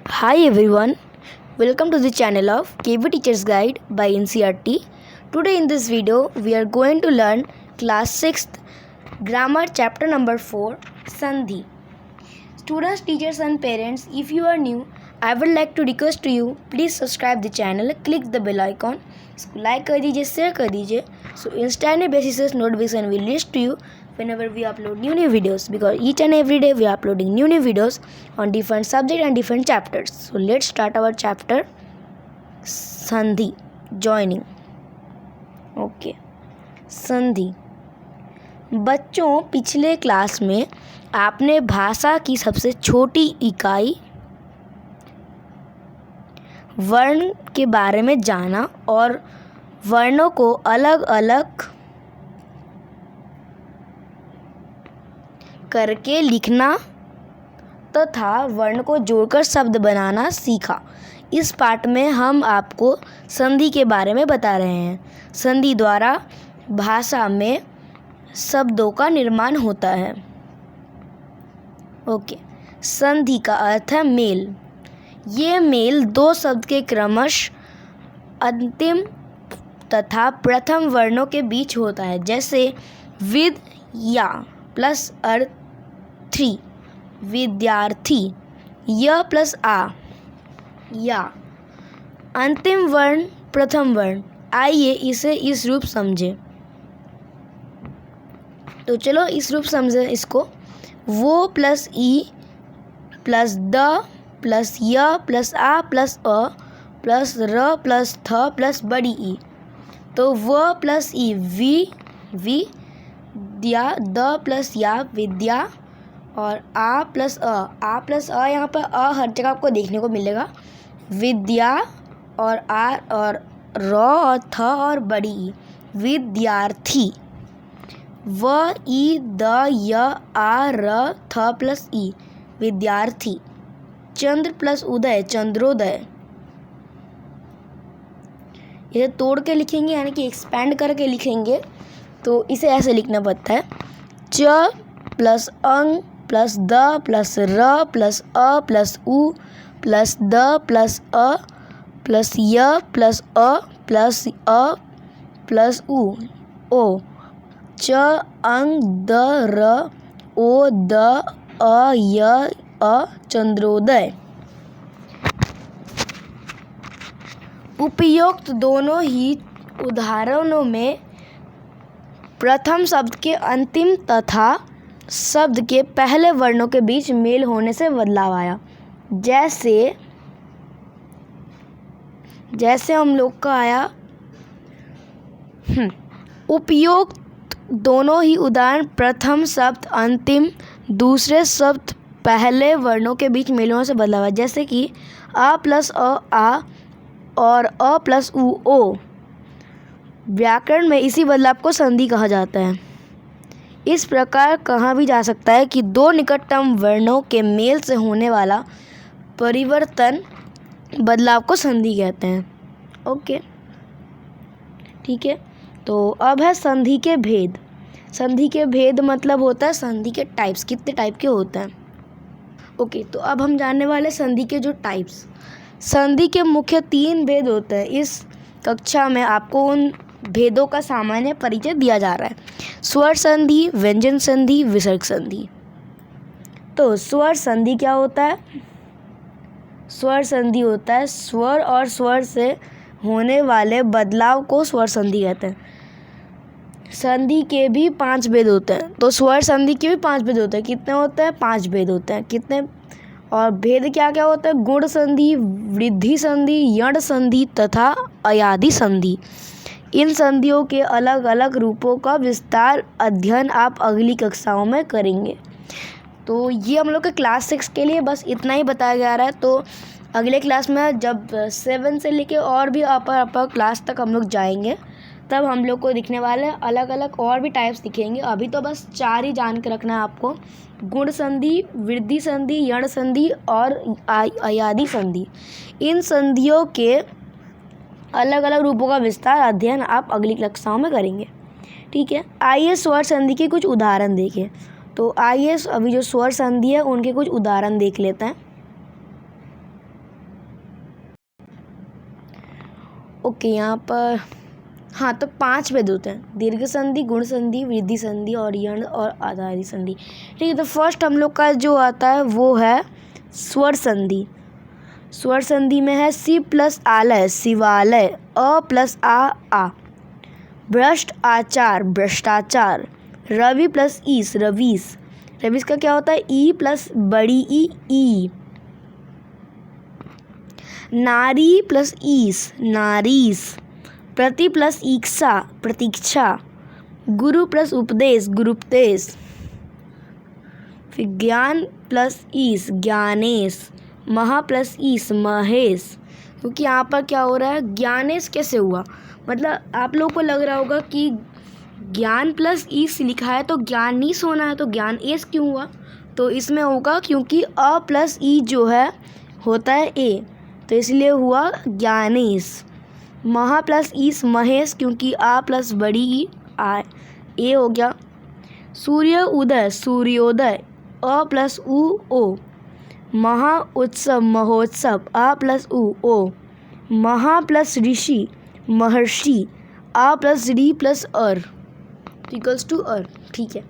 Hi everyone, welcome to the channel of KB Teacher's Guide by NCERT. Today in this video we are going to learn class 6th grammar chapter number 4 Sandhi. Students, teachers and parents, if you are new, I would like to request to you please subscribe the channel, click the bell icon, इसको like कर दीजिए, share कर दीजिए. So instantly basis notification will reach to you whenever we upload new videos, because each and every day we are uploading new videos on different subject and different chapters. So let's start our chapter Sandhi, joining. Okay, संधि. बच्चों, पिछले class में आपने भाषा की सबसे छोटी इकाई वर्ण के बारे में जाना और वर्णों को अलग अलग करके लिखना तथा वर्ण को जोड़कर शब्द बनाना सीखा. इस पाठ में हम आपको संधि के बारे में बता रहे हैं. संधि द्वारा भाषा में शब्दों का निर्माण होता है. ओके, संधि का अर्थ है मेल. ये मेल दो शब्द के क्रमश अंतिम तथा प्रथम वर्णों के बीच होता है. जैसे विद या प्लस अर्थ थ्री, विद्यार्थी. य प्लस आ, या. अंतिम वर्ण प्रथम वर्ण. आइए इसे इस रूप समझें. तो चलो इस रूप समझें इसको. वो प्लस ई प्लस द प्लस य प्लस आ प्लस अ प्लस र प्लस थ प्लस बड़ी ई. तो व प्लस ई वी द्या. द प्लस या विद्या. और आ प्लस अ यहाँ पर अ हर जगह आपको देखने को मिलेगा. विद्या और आ और र और थ और बड़ी ई, विद्यार्थी. व ई द य आ र थ प्लस ई, विद्यार्थी. चंद्र प्लस उदय, चंद्रोदय. इसे तोड़ के लिखेंगे यानी कि एक्सपेंड करके लिखेंगे तो इसे ऐसे लिखना पड़ता है. च प्लस अंग प्लस द प्लस र प्लस अ प्लस उ प्लस द प्लस अ प्लस य प्लस अ प्लस अ प्लस उ, ओ. च अंग द र ओ द अ य अ, चंद्रोदय. उपयुक्त दोनों ही उदाहरणों में प्रथम शब्द के अंतिम तथा शब्द के पहले वर्णों के बीच मेल होने से बदलाव आया. जैसे हम लोग का आया. उपयुक्त दोनों ही उदाहरण प्रथम शब्द अंतिम दूसरे शब्द पहले वर्णों के बीच मेल होने से बदलाव आया. जैसे कि आ प्लस अ आ और अ प्लस उ ओ. व्याकरण में इसी बदलाव को संधि कहा जाता है. इस प्रकार कहा भी जा सकता है कि दो निकटतम वर्णों के मेल से होने वाला परिवर्तन बदलाव को संधि कहते हैं. ओके, ठीक है. तो अब है संधि के भेद. संधि के भेद मतलब होता है संधि के टाइप्स, कितने टाइप के होते हैं. ओके, तो अब हम जानने वाले संधि के जो टाइप्स. संधि के मुख्य 3 भेद होते हैं. इस कक्षा में आपको उन भेदों का सामान्य परिचय दिया जा रहा है. स्वर संधि, व्यंजन संधि, विसर्ग संधि. तो स्वर संधि क्या होता है? स्वर संधि होता है स्वर और स्वर से होने वाले बदलाव को स्वर संधि कहते हैं. संधि के भी 5 भेद होते हैं. तो स्वर संधि के भी 5 भेद होते हैं. कितने होते हैं? 5 भेद होते हैं. कितने? और भेद क्या क्या होता है? गुण संधि, वृद्धि संधि, यण संधि तथा अयादि संधि. इन संधियों के अलग अलग रूपों का विस्तार अध्ययन आप अगली कक्षाओं में करेंगे. तो ये हम लोग के क्लास 6 के लिए बस इतना ही बताया जा रहा है. तो अगले क्लास में जब 7 से लेके और भी अपर क्लास तक हम लोग जाएंगे तब हम लोग को दिखने वाले अलग अलग और भी टाइप्स दिखेंगे. अभी तो बस 4 ही जान के रखना है आपको. गुण संधि, वृद्धि संधि, यण संधि और अयादि संधि. इन संधियों के अलग अलग रूपों का विस्तार अध्ययन आप अगली कक्षाओं में करेंगे. ठीक है. आइए स्वर संधि के कुछ उदाहरण देखें. तो आइए अभी जो स्वर संधि है उनके कुछ उदाहरण देख लेते हैं. ओके, यहाँ पर हाँ तो 5 भेद होते हैं, दीर्घ संधि, गुण संधि, वृद्धि संधि और यण और आधारी संधि। ठीक है, तो फर्स्ट हम लोग का जो आता है वो है स्वर संधि। स्वर संधि में है सी प्लस आलय शिवालय, अ प्लस आ, भ्रष्ट आचार भ्रष्टाचार, रवि प्लस ईस रवीस, रवीस का क्या होता है ई प्लस बड़ी ई, नारी प्लस ईस नारीस, प्रति प्लस ईक्षा प्रतीक्षा, गुरु प्लस उपदेश गुरुपदेश, फिर ज्ञान प्लस ईस ज्ञानेश, महा प्लस ईस महेश। क्योंकि यहाँ पर क्या हो रहा है, ज्ञानेश कैसे हुआ, मतलब आप लोगों को लग रहा होगा कि ज्ञान प्लस ईस लिखा है तो ज्ञानीस होना है, तो ज्ञान एस क्यों हुआ, तो इसमें होगा क्योंकि अ प्लस ई जो है होता है ए, तो इसलिए हुआ ज्ञानेश। महा प्लस ईस महेश, क्योंकि आ प्लस बड़ी ई आ ए हो गया। सूर्य उदय सूर्योदय, अ प्लस उ ओ, महा उत्सव महोत्सव, आ प्लस उ ओ, महा प्लस ऋषि महर्षि, आ प्लस री प्लस अर इक्वल्स टू अर। ठीक है,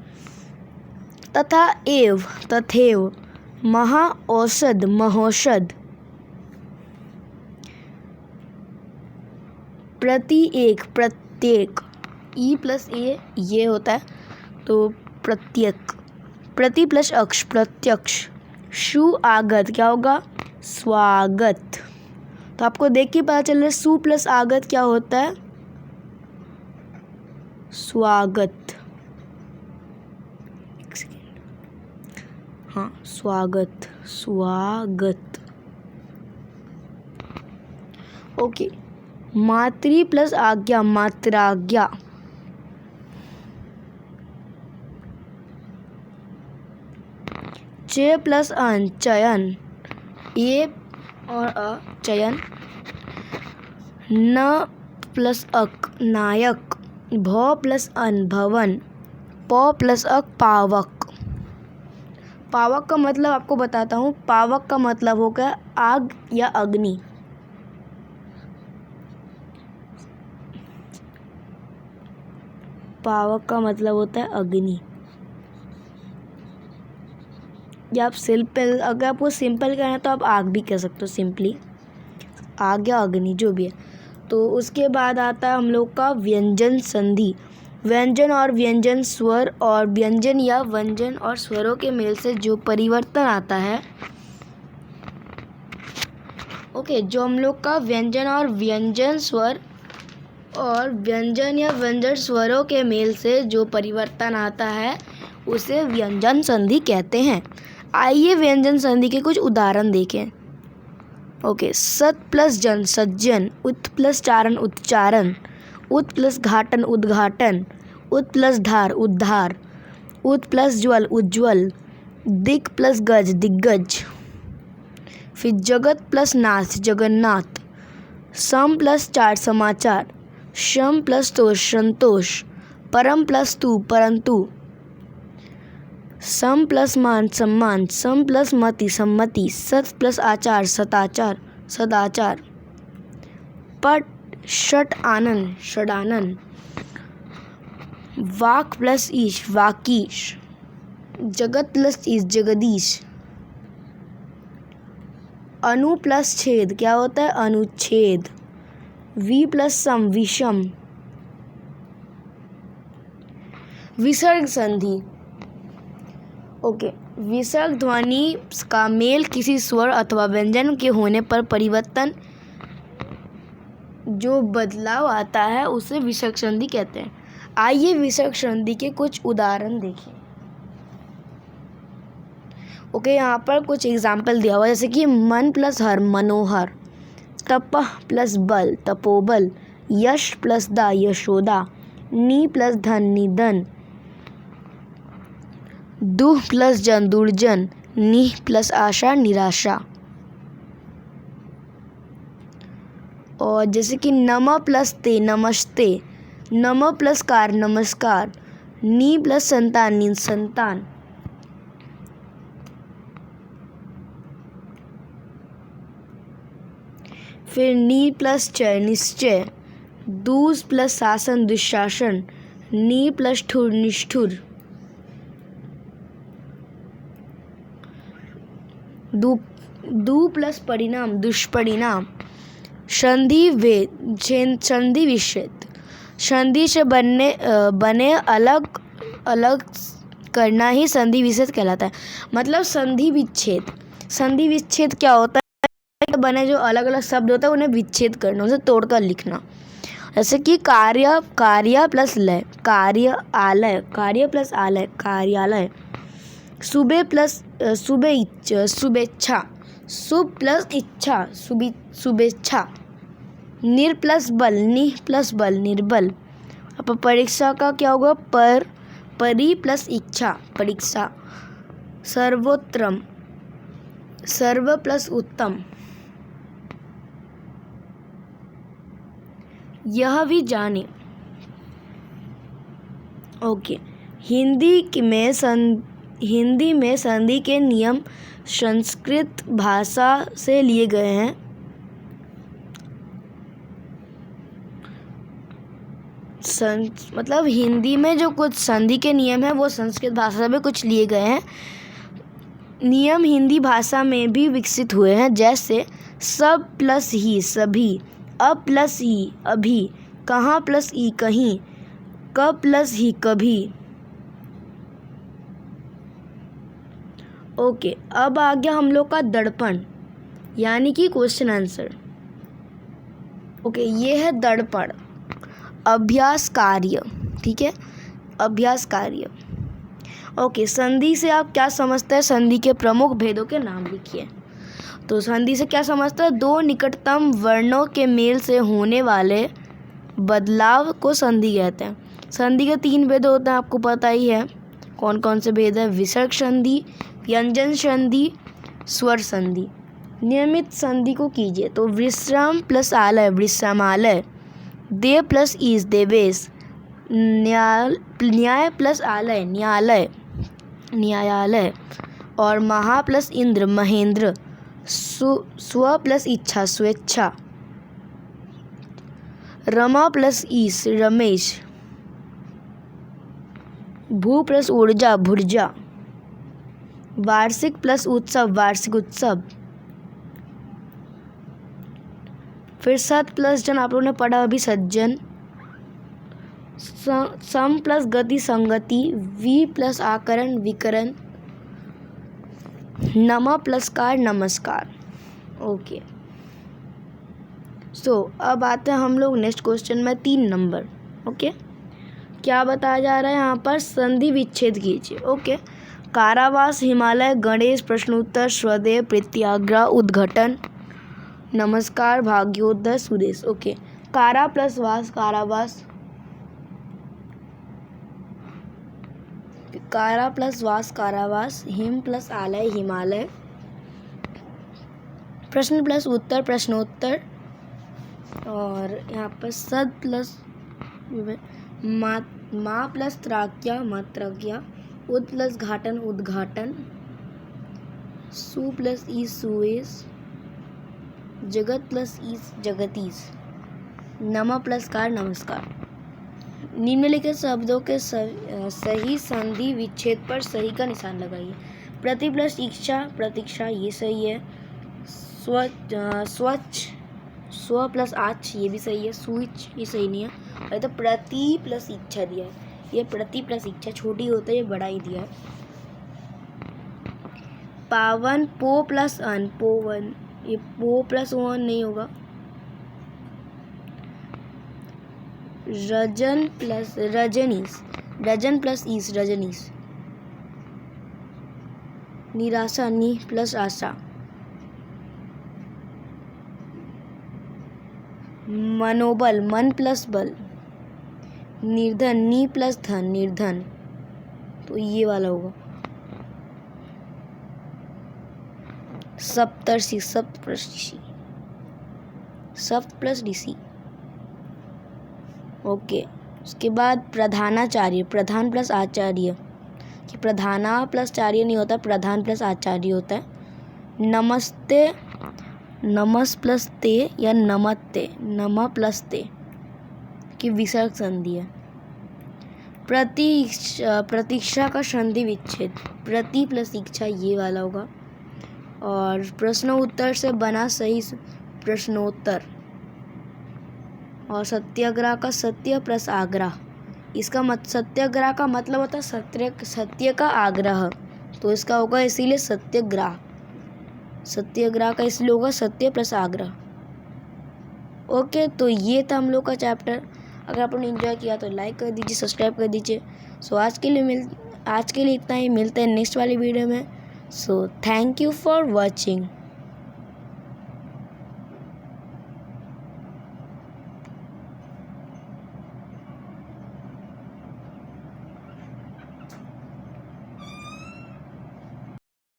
तथा एव तथेव, महा औषध महौषध, प्रति एक प्रत्येक, ई प्लस ए ये होता है तो प्रत्येक, प्रति प्लस अक्ष प्रत्यक्ष, शु आगत क्या होगा स्वागत। तो आपको देख के पता चल रहा है सु प्लस आगत क्या होता है स्वागत। एक सेकेंड, हाँ स्वागत स्वागत। ओके, मातृ प्लस आज्ञा मात्राज्ञा, च प्लस अन चयन, ए और अ चयन, न प्लस अक नायक, भ प्लस अन भवन, प प्लस अक पावक। पावक का मतलब आपको बताता हूँ, पावक का मतलब हो गया आग या अग्नि। पावक का मतलब होता है अग्नि, या आप सिंपल, अगर आपको सिंपल कहना है तो आप आग भी कह सकते हो, सिंपली आग या अग्नि जो भी है। तो उसके बाद आता है हम लोग का व्यंजन संधि। व्यंजन और व्यंजन स्वर और व्यंजन या व्यंजन और स्वरों के मेल से जो परिवर्तन आता है, ओके, जो हम लोग का व्यंजन और व्यंजन स्वर और व्यंजन या व्यंजन स्वरों के मेल से जो परिवर्तन आता है उसे व्यंजन संधि कहते हैं। आइए व्यंजन संधि के कुछ उदाहरण देखें। ओके, सत प्लस जन सज्जन, उत प्लस चारण उच्चारण, उत प्लस घाटन उद्घाटन, उत प्लस धार उद्धार, उत प्लस ज्वल उज्ज्वल, दिक प्लस गज दिग्गज, फिर जगत प्लस नाथ जगन्नाथ, सम प्लस चार समाचार, शम प्लस तोष संतोष, परम प्लस तू परंतु, सम प्लस मान सम्मान, सम प्लस मति सम्मति, सत प्लस आचार सदाचार सदाचार, पट षट आनंद षडानंद, वाक प्लस ईश वाकीश, जगत प्लस ईश जगदीश, अनु प्लस छेद क्या होता है अनुच्छेद, वी प्लस सम विषम। विसर्ग संधि। ओके, विसर्ग ध्वनि का मेल किसी स्वर अथवा व्यंजन के होने पर परिवर्तन जो बदलाव आता है उसे विसर्ग संधि कहते हैं। आइए विसर्ग संधि के कुछ उदाहरण देखें। ओके, यहाँ पर कुछ एग्जाम्पल दिया हुआ है, जैसे कि मन प्लस हर मनोहर, तपः प्लस बल तपोबल, यश प्लस दा यशोदा, नी प्लस धन निधन, दुह प्लस जन दुर्जन, निह प्लस आशा निराशा। और जैसे कि नम प्लस ते नमस्ते, नम प्लस कार नमस्कार, नी प्लस संतान नी संतान। फिर नी प्लस च निश्चय, दूस प्लस शासन दुशासन, नी प्लस ठुर निष्ठुर, दू प्लस परिणाम दुष्परिणाम, संधि विच्छेद, संधि से बने अलग अलग करना ही संधि विच्छेद कहलाता है। मतलब संधि विच्छेद क्या होता है? बने जो अलग अलग शब्द होता है उन्हें विच्छेद करना, उसे तोड़कर लिखना। जैसे कि कार्य प्लस लय, कार्यालय, कार्य प्लस आलय, कार्यालय। सुबह प्लस शुभेच्छा, शुभ प्लस इच्छा, शुभेच्छा। निर प्लस बल, नि प्लस बल, निर्बल। अब परीक्षा का क्या होगा? परि प्लस इच्छा, परीक्षा। सर्वोत्तम, सर्व प्लस उत्तम। यह भी जाने। ओके, हिंदी में संधि के नियम संस्कृत भाषा से लिए गए हैं। मतलब हिंदी में जो कुछ संधि के नियम है वो संस्कृत भाषा में कुछ लिए गए हैं। नियम हिंदी भाषा में भी विकसित हुए हैं, जैसे सब प्लस ही सभी, अब प्लस ही अभी, कहाँ प्लस ई कहीं, कब प्लस ही कभी। ओके, अब आ गया हम लोग का दर्पण, यानी कि क्वेश्चन आंसर। ओके, ये है दर्पण, अभ्यास कार्य। ठीक है, अभ्यास कार्य। ओके, संधि से आप क्या समझते हैं? संधि के प्रमुख भेदों के नाम लिखिए। तो संधि से क्या समझते हैं? दो निकटतम वर्णों के मेल से होने वाले बदलाव को संधि कहते हैं। संधि के 3 भेद होते हैं, आपको पता ही है। कौन कौन से भेद है? विसर्ग संधि, व्यंजन संधि, स्वर संधि। नियमित संधि को कीजिए। तो विश्राम प्लस आलय, विश्रामालय। देव प्लस ईस, देवेश। न्याय प्लस आलय, न्यायालय, न्यायालय। और महा प्लस इंद्र, महेंद्र। स्व प्लस इच्छा, स्वेच्छा। रमा प्लस ईस, रमेश। भू प्लस ऊर्जा, भुर्जा। वार्षिक प्लस उत्सव, वार्षिक उत्सव। फिर सत प्लस जन, आप लोगों ने पढ़ा अभी, सज्जन। सम प्लस गति, संगति। वी प्लस आकरण, विकरण। नमा प्लस कार, नमस्कार। ओके, सो अब आते हैं हम लोग नेक्स्ट क्वेश्चन में 3 नंबर। ओके, क्या बताया जा रहा है यहाँ पर? संधि विच्छेद कीजिए। ओके, कारावास, हिमालय, गणेश, प्रश्नोत्तर, स्वदेव, प्रत्याग्रह, उद्घटन, नमस्कार, भाग्योदय, सुरेश। ओके, कारा प्लस वास, कारावास। कारा प्लस वास, कारावास। हिम प्लस आलय, हिमालय। प्रश्न प्लस उत्तर, प्रश्नोत्तर। और यहाँ पर सद प्लस माँ प्लस त्राक्या, मात्रज्ञा। उद प्लस घाटन, उद्घाटन। सु प्लस ईस, सुएस। जगत प्लस ईस, जगतीश। नमा प्लस कार, नमस्कार। निम्नलिखित शब्दों के सही संधि विच्छेद पर सही का निशान लगाइए। प्रति प्लस इच्छा, प्रतीक्षा, ये सही है। स्वच्छ, स्व प्लस आच, ये भी सही है। स्विच, ये सही नहीं है। और तो प्रति प्लस इच्छा दिया है, ये प्रति प्लस इच्छा छोटी होता है, ये बड़ा ही दिया है। पावन, पो प्लस अन, पोवन। ये पो प्लस वन नहीं होगा। रजन प्लस रजनीश, रजन प्लस ईस, रजनीश। निराशा, नी प्लस आशा। मनोबल, मन प्लस बल। निर्धन, नी प्लस धन, निर्धन। तो ये वाला होगा। सप्तर्षि, सप्त प्लस ऋषि, सप्त प्लस ऋषि। ओके, उसके बाद प्रधानाचार्य, प्रधान प्लस आचार्य। कि प्रधाना प्लस चार्य नहीं होता, प्रधान प्लस आचार्य होता है। नमस्ते नमस प्लस ते या नमत्ते, नमा प्लस ते की विसर्ग संधि है। प्रतीक्षा का संधि विच्छेद, प्रति प्लस इच्छा ये वाला होगा। और प्रश्न उत्तर से बना सही प्रश्नोत्तर। और सत्याग्रह का सत्य प्लस आग्रह, इसका सत्याग्रह का मतलब होता है सत्य का आग्रह, तो इसका होगा इसीलिए सत्याग्रह। सत्याग्रह का इसलिए होगा सत्य प्लस आग्रह। ओके, तो ये था हम लोग का चैप्टर। अगर आपने एंजॉय किया तो लाइक कर दीजिए, सब्सक्राइब कर दीजिए। सो आज के लिए इतना ही। मिलते हैं नेक्स्ट वाली वीडियो में। So thank you for watching.